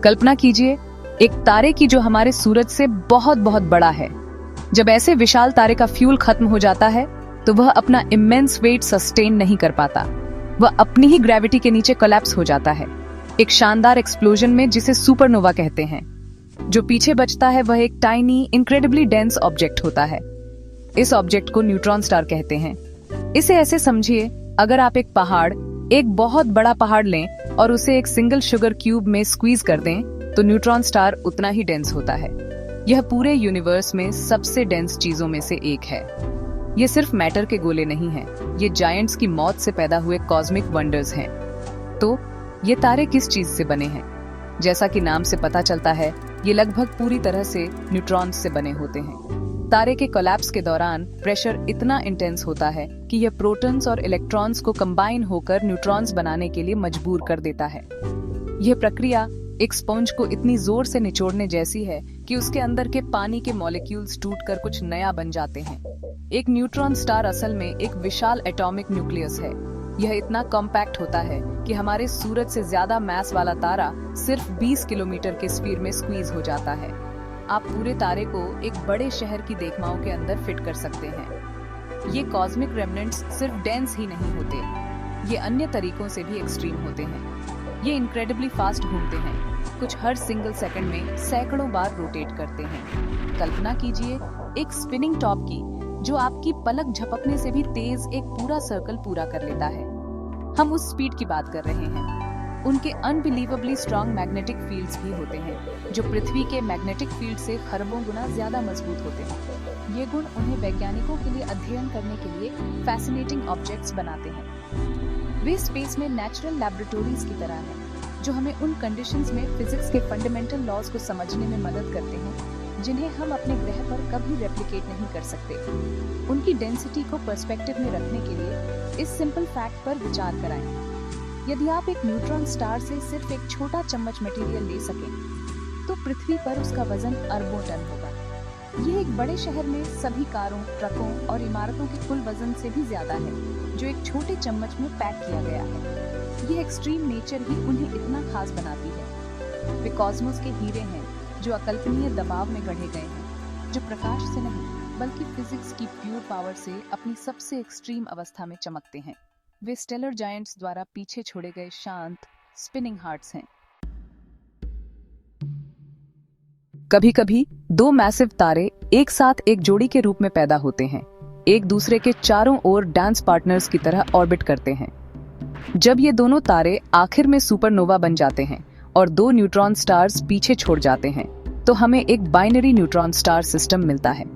कल्पना कीजिए एक तारे की जो हमारे सूरज से बहुत बहुत बड़ा है। जब ऐसे विशाल तारे का फ्यूल खत्म हो जाता है तो वह अपना इमेंस वेट सस्टेन नहीं कर पाता। वह अपनी ही ग्रेविटी के नीचे कोलैप्स हो जाता है एक शानदार एक्सप्लोजन में, जिसे सुपरनोवा कहते हैं। जो पीछे बचता है वह एक टाइनी इनक्रेडिबली डेंस ऑब्जेक्ट होता है। इस ऑब्जेक्ट को न्यूट्रॉन स्टार कहते हैं। इसे ऐसे समझिए, अगर आप एक बहुत बड़ा पहाड़ लें और उसे एक सिंगल शुगर क्यूब में स्क्वीज कर दें तो न्यूट्रॉन स्टार उतना ही डेंस होता है। यह पूरे यूनिवर्स में सबसे डेंस चीजों में से एक है। ये सिर्फ मैटर के गोले नहीं हैं, ये जायंट्स की मौत से पैदा हुए कॉस्मिक वंडर्स हैं। तो ये तारे किस चीज से बने हैं? जैसा कि नाम से पता चलता है, ये लगभग पूरी तरह से न्यूट्रॉन्स से बने होते हैं। तारे के कोलैप्स के दौरान प्रेशर इतना इंटेंस होता है कि यह प्रोटॉन्स और इलेक्ट्रॉन्स को कंबाइन होकर न्यूट्रॉन्स बनाने के लिए मजबूर कर देता है। यह प्रक्रिया एक स्पंज को इतनी जोर से निचोड़ने जैसी है कि उसके अंदर के पानी के मॉलिक्यूल्स टूटकर कुछ नया बन जाते हैं। एक न्यूट्रॉन स्टार असल में एक विशाल एटॉमिक न्यूक्लियस है। यह इतना कॉम्पैक्ट होता है कि हमारे सूरज से ज्यादा मैस वाला तारा सिर्फ 20 किलोमीटर के स्फीयर में स्क्वीज हो जाता है। आप पूरे तारे को एक बड़े शहर की देखमाओं के अंदर फिट कर सकते हैं। ये कॉस्मिक रेमनेंट्स सिर्फ डेंस ही नहीं होते, ये अन्य तरीकों से भी एक्सट्रीम होते हैं। ये इनक्रेडिबली फास्ट घूमते हैं, कुछ हर सिंगल सेकंड में सैकड़ों बार रोटेट करते हैं। कल्पना कीजिए एक स्पिनिंग टॉप की जो आपकी पलक झपकने से भी तेज एक पूरा सर्कल पूरा कर लेता है। हम उस स्पीड की बात कर रहे हैं। उनके अनबिलीवेबली स्ट्रॉन्ग मैग्नेटिक फील्ड्स भी होते हैं जो पृथ्वी के मैग्नेटिक फील्ड से खरबों गुना ज्यादा मजबूत होते हैं। ये गुण उन्हें वैज्ञानिकों के लिए अध्ययन करने के लिए फैसिनेटिंग ऑब्जेक्ट्स बनाते हैं। वे स्पेस में नेचुरल लैबोरेटरीज की तरह हैं, जो हमें उन कंडीशंस में फिजिक्स के फंडामेंटल लॉज को समझने में मदद करते हैं जिन्हें हम अपने ग्रह पर कभी रेप्लिकेट नहीं कर सकते। उनकी डेंसिटी को पर्सपेक्टिव में रखने के लिए इस सिंपल फैक्ट पर विचार कराएं। यदि आप एक न्यूट्रॉन स्टार से सिर्फ एक छोटा चम्मच मटेरियल ले सकें, तो पृथ्वी पर उसका वजन अरबों टन होगा। यह एक बड़े शहर में सभी कारों, ट्रकों और इमारतों के कुल वजन से भी ज्यादा है, जो एक छोटे चम्मच में पैक किया गया है। यह एक्सट्रीम नेचर ही उन्हें इतना खास बनाती है। वे कॉस्मोस के हीरे हैं जो अकल्पनीय दबाव में गढ़े गए हैं, जो प्रकाश से नहीं बल्कि फिजिक्स की प्योर पावर से अपनी सबसे एक्सट्रीम अवस्था में चमकते हैं। वे स्टेलर जायंट्स द्वारा पीछे छोड़े गए शांत स्पिनिंग हार्ट्स हैं। कभी-कभी दो मैसिव तारे एक साथ एक जोड़ी के रूप में पैदा होते हैं, एक दूसरे के चारों ओर डांस पार्टनर्स की तरह ऑर्बिट करते हैं। जब ये दोनों तारे आखिर में सुपरनोवा बन जाते हैं और दो न्यूट्रॉन स्टार्स पीछे छोड़ जाते हैं, तो हमें एक बाइनरी न्यूट्रॉन स्टार सिस्टम मिलता है।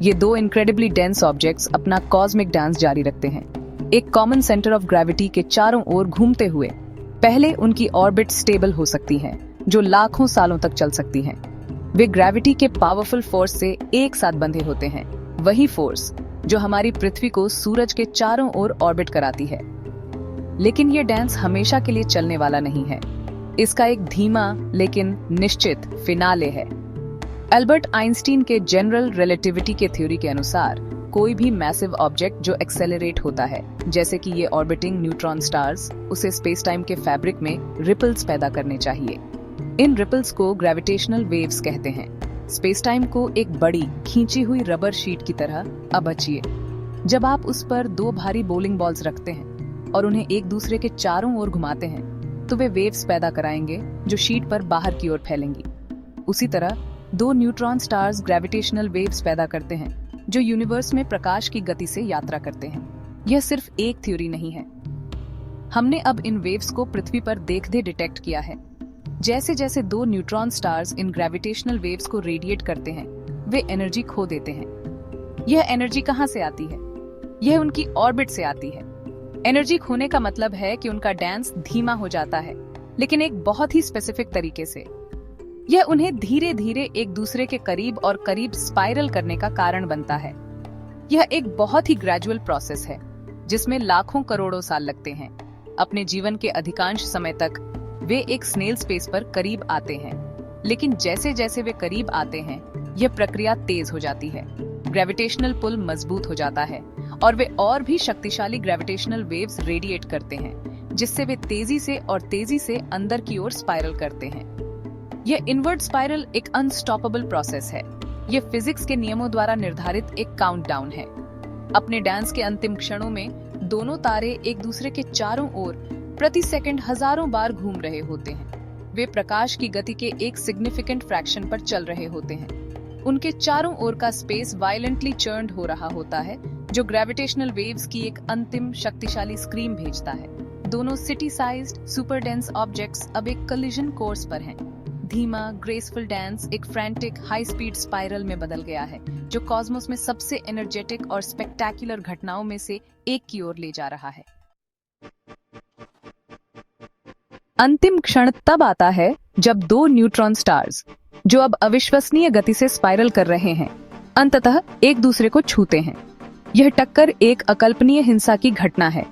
ये दो इनक्रेडिबली डेंस ऑब्जेक्ट्स अपना कॉस्मिक डांस जारी रखते हैं, एक कॉमन सेंटर ऑफ ग्रेविटी के चारों ओर घूमते हुए। पहले उनकी ऑर्बिट स्टेबल हो सकती है, जो लाखों सालों तक चल सकती है। वे ग्रेविटी के पावरफुल फोर्स से एक साथ बंधे होते हैं, वही फोर्स जो हमारी पृथ्वी को सूरज के चारों ओर ऑर्बिट कराती है। लेकिन ये डांस हमेशा के लिए चलने वाला नहीं है। इसका एक धीमा लेकिन निश्चित फिनाले है। एल्बर्ट आइंस्टीन के जनरल रिलेटिविटी के थ्योरी के अनुसार कोई भी मैसिव ऑब्जेक्ट जो एक्सेलरेट होता है, जैसे कि ये ऑर्बिटिंग न्यूट्रॉन स्टार्स, उसे स्पेस टाइम के फैब्रिक में रिपल्स पैदा करने चाहिए। इन रिपल्स को ग्रेविटेशनल वेव्स कहते हैं। स्पेस टाइम को एक बड़ी खींची हुई रबर शीट की तरह अब बचिए। जब आप उस पर दो भारी बोलिंग बॉल्स रखते हैं और उन्हें एक दूसरे के चारों ओर घुमाते हैं, तो वे वेव्स पैदा कराएंगे जो शीट पर बाहर की ओर फैलेंगी। उसी तरह दो न्यूट्रॉन स्टार्स ग्रेविटेशनल वेव्स पैदा करते हैं जो यूनिवर्स में प्रकाश की गति से यात्रा करते हैं। यह सिर्फ एक थ्योरी नहीं है। हमने अब इन वेव्स को पृथ्वी पर देखते डिटेक्ट किया है। जैसे जैसे दो neutron stars in gravitational waves को रेडिएट करते हैं, वे एनर्जी खो देते हैं। यह एनर्जी कहां से आती है? यह उनकी ऑर्बिट से आती है। एनर्जी खोने का मतलब है कि उनका डांस धीमा हो जाता है, लेकिन एक बहुत ही स्पेसिफिक तरीके से। यह उन्हें धीरे धीरे एक दूसरे के करीब और करीब स्पाइरल करने का कारण बनता है। यह एक बहुत ही ग्रेजुअल प्रोसेस है जिसमें लाखों करोड़ों साल लगते हैं। अपने जीवन के अधिकांश समय तक वे एक स्नेल स्पेस पर करीब आते हैं, लेकिन जैसे जैसे वे करीब आते हैं, यह प्रक्रिया तेज हो जाती है। ग्रेविटेशनल पुल मजबूत हो जाता है और वे और भी शक्तिशाली ग्रेविटेशनल वेव्स रेडिएट करते हैं, जिससे वे तेजी से अंदर की ओर स्पाइरल करते हैं। यह इनवर्ट स्पाइरल एक अनस्टॉपेबल प्रोसेस है। यह फिजिक्स के नियमों द्वारा निर्धारित एक काउंटडाउन है। अपने डांस के अंतिम क्षणों में दोनों तारे एक दूसरे के चारों ओर प्रति सेकंड हजारों बार घूम रहे होते हैं। वे प्रकाश की गति के एक सिग्निफिकेंट फ्रैक्शन पर चल रहे होते हैं। उनके चारों ओर का स्पेस वायलेंटली चर्न्ड हो रहा होता है, जो ग्रेविटेशनल वेव्स की एक अंतिम शक्तिशाली स्क्रीम भेजता है। दोनों city sized super dense objects अब एक कोलिजन कोर्स पर हैं। धीमा ग्रेसफुल डांस एक फ्रैंटिक हाई स्पीड स्पाइरल में बदल गया है, जो कॉस्मोस में सबसे एनर्जेटिक और स्पेक्टेक्युलर घटनाओं में से एक की ओर ले जा रहा है। अंतिम क्षण तब आता है जब दो न्यूट्रॉन स्टार्स, जो अब अविश्वसनीय गति से स्पाइरल कर रहे हैं, अंततः एक दूसरे को छूते हैं। यह टक्कर एक अकल्पनीय हिंसा की घटना है।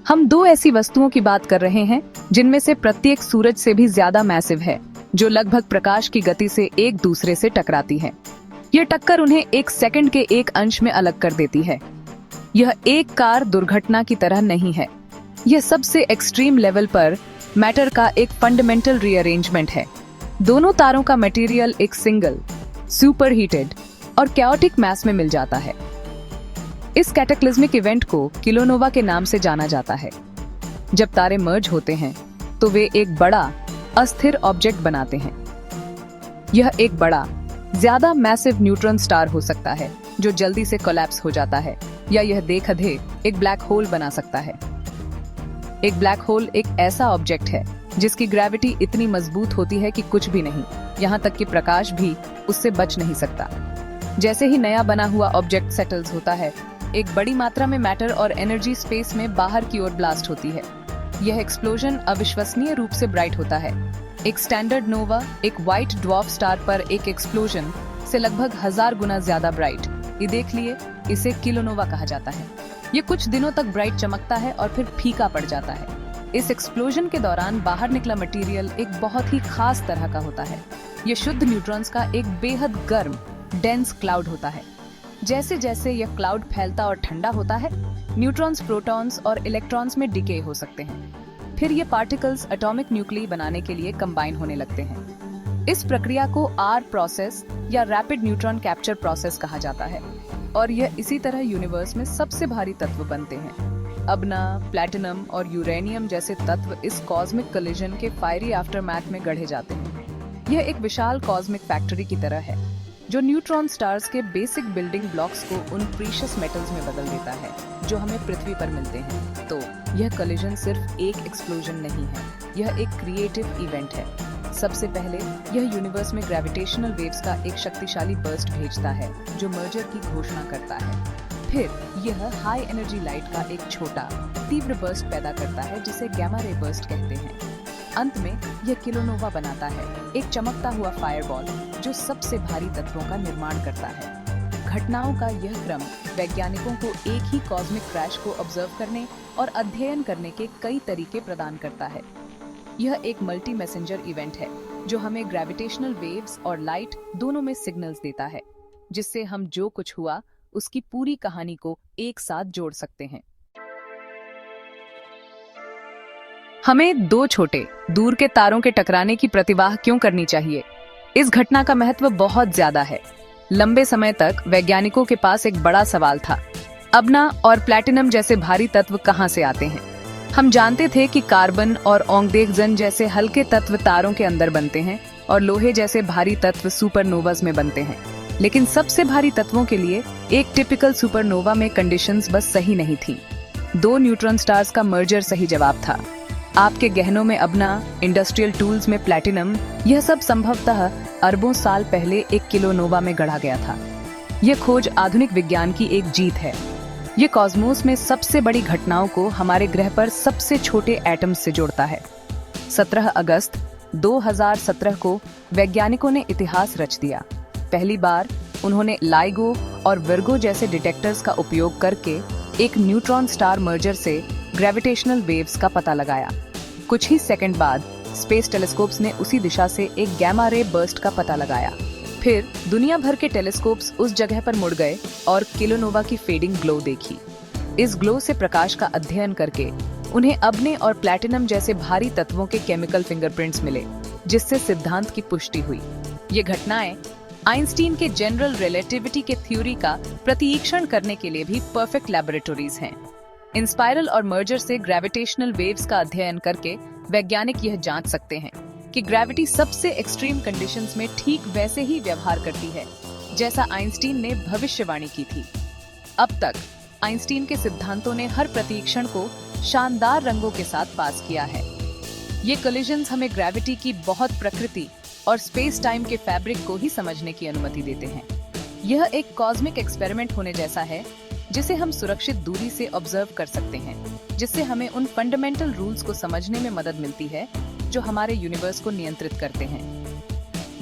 हम दो ऐसी वस्तुओं की बात कर रहे हैं जिनमें से प्रत्येक सूरज से भी ज्यादा मैसिव है, जो लगभग प्रकाश की गति से एक दूसरे से टकराती है। यह टक्कर उन्हें एक सेकंड के एक अंश में अलग कर देती है। यह एक कार दुर्घटना की तरह नहीं है। यह सबसे एक्सट्रीम लेवल पर मैटर का एक फंडामेंटल रीअरेंजमेंट है। दोनों तारों का मटेरियल एक सिंगल सुपर हीटेड और कैओटिक मास में मिल जाता है। इस कैटेक्लिज्मिक इवेंट को किलोनोवा के नाम से जाना जाता है। जब तारे मर्ज होते हैं तो वे एक बड़ा अस्थिर ऑब्जेक्ट बनाते हैं। यह एक बड़ा ज्यादा मैसिव न्यूट्रॉन स्टार हो सकता है जो जल्दी से कोलैप्स हो जाता है, या यह देखधे एक ब्लैक होल बना सकता है। एक ब्लैक होल एक ऐसा ऑब्जेक्ट है जिसकी ग्रेविटी इतनी मजबूत होती है कि कुछ भी नहीं, यहाँ तक कि प्रकाश भी उससे बच नहीं सकता। जैसे ही नया बना हुआ ऑब्जेक्ट सेटल्स होता है, एक बड़ी मात्रा में मैटर और एनर्जी स्पेस में बाहर की ओर ब्लास्ट होती है। यह एक्सप्लोजन अविश्वसनीय रूप से ब्राइट होता है। एक स्टैंडर्ड नोवा एक व्हाइट ड्वार्फ स्टार पर एक एक्सप्लोजन से लगभग 1000 गुना ज्यादा ब्राइट। ये देख लिए, इसे किलोनोवा कहा जाता है। ये कुछ दिनों तक ब्राइट चमकता है और फिर फीका पड़ जाता है। इस एक्सप्लोजन के दौरान बाहर निकला मटेरियल एक बहुत ही खास तरह का होता है। ये शुद्ध न्यूट्रॉन्स का एक बेहद गर्म डेंस क्लाउड होता है। जैसे जैसे यह क्लाउड फैलता और ठंडा होता है, न्यूट्रॉन्स प्रोटॉन्स और इलेक्ट्रॉन्स में डिके हो सकते हैं। फिर ये पार्टिकल्स एटॉमिक न्यूक्ली बनाने के लिए कंबाइन होने लगते हैं। इस प्रक्रिया को आर प्रोसेस या रैपिड न्यूट्रॉन कैप्चर प्रोसेस कहा जाता है, और यह इसी तरह यूनिवर्स में सबसे भारी तत्व बनते हैं। अबना, प्लैटिनम और यूरेनियम जैसे तत्व इस कॉस्मिक कोलिजन के फायरी आफ्टरमैथ में गढ़े जाते हैं। यह एक विशाल कॉस्मिक फैक्ट्री की तरह है, जो न्यूट्रॉन स्टार्स के बेसिक बिल्डिंग ब्लॉक्स को उन प्रीशियस मेटल्स में बदल देता है जो हमें पृथ्वी पर मिलते हैं। तो यह कोलिजन सिर्फ एक एक्सप्लोजन नहीं है, यह एक क्रिएटिव इवेंट है। सबसे पहले यह यूनिवर्स में ग्रेविटेशनल वेव्स का एक शक्तिशाली बर्स्ट भेजता है जो मर्जर की घोषणा करता है। फिर यह हाई एनर्जी लाइट का एक छोटा तीव्र बर्स्ट पैदा करता है जिसे गैमा रे बर्स्ट कहते हैं। अंत में यह किलोनोवा बनाता है, एक चमकता हुआ फायरबॉल जो सबसे भारी तत्वों का निर्माण करता है। घटनाओं का यह क्रम वैज्ञानिकों को एक ही कॉस्मिक क्रैश को ऑब्जर्व करने और अध्ययन करने के कई तरीके प्रदान करता है। यह एक मल्टी मैसेंजर इवेंट है जो हमें ग्रेविटेशनल वेव्स और लाइट दोनों में सिग्नल्स देता है, जिससे हम जो कुछ हुआ उसकी पूरी कहानी को एक साथ जोड़ सकते हैं। हमें दो छोटे दूर के तारों के टकराने की प्रतिवाह क्यों करनी चाहिए? इस घटना का महत्व बहुत ज्यादा है। लंबे समय तक वैज्ञानिकों के पास एक बड़ा सवाल था, अबना और प्लैटिनम जैसे भारी तत्व कहां से आते हैं? हम जानते थे कि कार्बन और ओंगदेगजन जैसे हल्के तत्व तारों के अंदर बनते हैं और लोहे जैसे भारी तत्व सुपरनोवाज में बनते हैं, लेकिन सबसे भारी तत्वों के लिए एक टिपिकल सुपरनोवा में कंडीशंस बस सही नहीं थी। दो न्यूट्रॉन स्टार्स का मर्जर सही जवाब था। आपके गहनों में अबना, इंडस्ट्रियल टूल्स में प्लैटिनम, यह सब संभवतः अरबों साल पहले एक किलोनोवा में गढ़ा गया था। यह खोज आधुनिक विज्ञान की एक जीत है। ये कॉस्मोस में सबसे बड़ी घटनाओं को हमारे ग्रह पर सबसे छोटे एटम्स से जोड़ता है। 17 अगस्त 2017 को वैज्ञानिकों ने इतिहास रच दिया। पहली बार उन्होंने लाइगो और विर्गो जैसे डिटेक्टर्स का उपयोग करके एक न्यूट्रॉन स्टार मर्जर से ग्रेविटेशनल वेव्स का पता लगाया। कुछ ही सेकंड बाद स्पेस टेलीस्कोप्स ने उसी दिशा से एक गैमा रे बर्स्ट का पता लगाया। फिर दुनिया भर के टेलीस्कोप्स उस जगह पर मुड़ गए और किलोनोवा की फेडिंग ग्लो देखी। इस ग्लो से प्रकाश का अध्ययन करके उन्हें अबने और प्लैटिनम जैसे भारी तत्वों के केमिकल फिंगरप्रिंट्स मिले। जिससे सिद्धांत की पुष्टि हुई। ये घटनाएं आइंस्टीन के जनरल रिलेटिविटी के थ्योरी का प्रतीक्षण करने के लिए भी परफेक्ट लैबोरेटरीज हैं। इंस्पायरल और मर्जर से ग्रेविटेशनल वेव्स का अध्ययन करके वैज्ञानिक यह जांच सकते हैं कि ग्रेविटी सबसे एक्सट्रीम कंडीशंस में ठीक वैसे ही व्यवहार करती है जैसा आइंस्टीन ने भविष्यवाणी की थी। अब तक आइंस्टीन के सिद्धांतों ने हर प्रतीक्षण को शानदार रंगों के साथ पास किया है। ये कोलिजन्स हमें ग्रेविटी की बहुत प्रकृति और स्पेस टाइम के फैब्रिक को ही समझने की अनुमति देते हैं। यह एक कॉस्मिक एक्सपेरिमेंट होने जैसा है जिसे हम सुरक्षित दूरी से ऑब्जर्व कर सकते हैं, जिससे हमें उन फंडामेंटल रूल्स को समझने में मदद मिलती है जो हमारे यूनिवर्स को नियंत्रित करते हैं।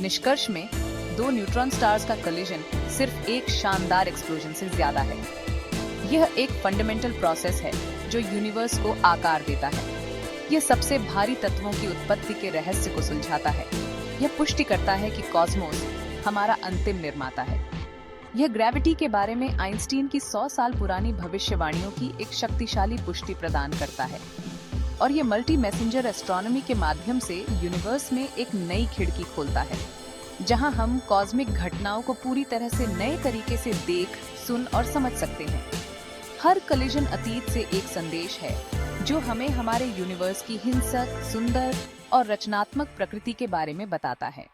निष्कर्ष में दो न्यूट्रॉन स्टार्स का कोलिजन सिर्फ एक शानदार एक्सप्लोजन से ज्यादा है। यह एक फंडामेंटल प्रोसेस है जो यूनिवर्स को आकार देता है। यह सबसे भारी तत्वों की उत्पत्ति के रहस्य को सुलझाता है। यह पुष्टि करता है कि कॉस्मोस हमारा अंतिम निर्माता है। यह ग्रेविटी के बारे में आइंस्टीन की 100 साल पुरानी भविष्यवाणियों की एक शक्तिशाली पुष्टि प्रदान करता है और यह मल्टी मैसेंजर एस्ट्रोनॉमी के माध्यम से यूनिवर्स में एक नई खिड़की खोलता है, जहां हम कॉस्मिक घटनाओं को पूरी तरह से नए तरीके से देख, सुन और समझ सकते हैं। हर कोलिजन अतीत से एक संदेश है जो हमें हमारे यूनिवर्स की हिंसक, सुंदर और रचनात्मक प्रकृति के बारे में बताता है।